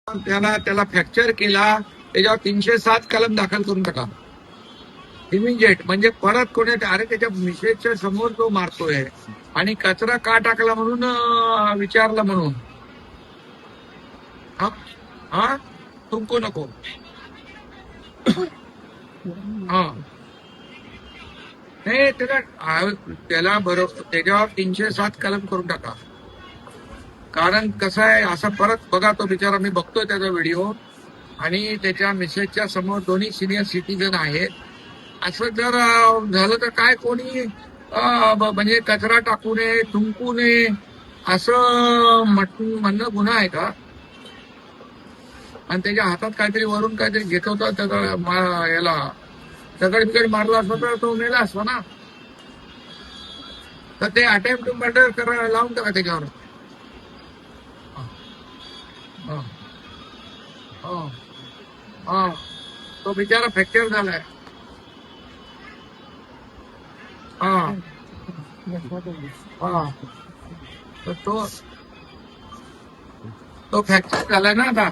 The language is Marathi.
त्याला फ्रॅक्चर केला, त्याच्यावर 307 कलम दाखल करून टाका इमिजिएट. म्हणजे परत कोणी अरे त्याच्या मिसेसच्या समोर तो मारतोय आणि कचरा का टाकला म्हणून विचारलं म्हणून. हा हा तुमको नको. हा नाही त्याला बरोबर त्याच्यावर 307 कलम करून टाका. कारण कसं आहे, असं परत बघा, तो बिचारा मी बघतोय त्याचा व्हिडिओ, आणि त्याच्या मिसेसच्या समोर दोन्ही सिनियर सिटीजन आहेत. असं जर झालं तर काय कोणी म्हणजे कचरा टाकू नये, थुंकू नये असं म्हणणं गुन्हा आहे का? आणि त्याच्या हातात काहीतरी वरून काहीतरी घेत होता, याला दगड बिगड मारला असता तर तो मेला असतो ना. तर ते अटेम्प्ट टू मर्डर करायला लावून टाका त्याच्यावर. हा हा हा तो बिचारा फ्रॅक्चर झालाय. हा हा तर तो फ्रॅक्चर झालाय ना आता.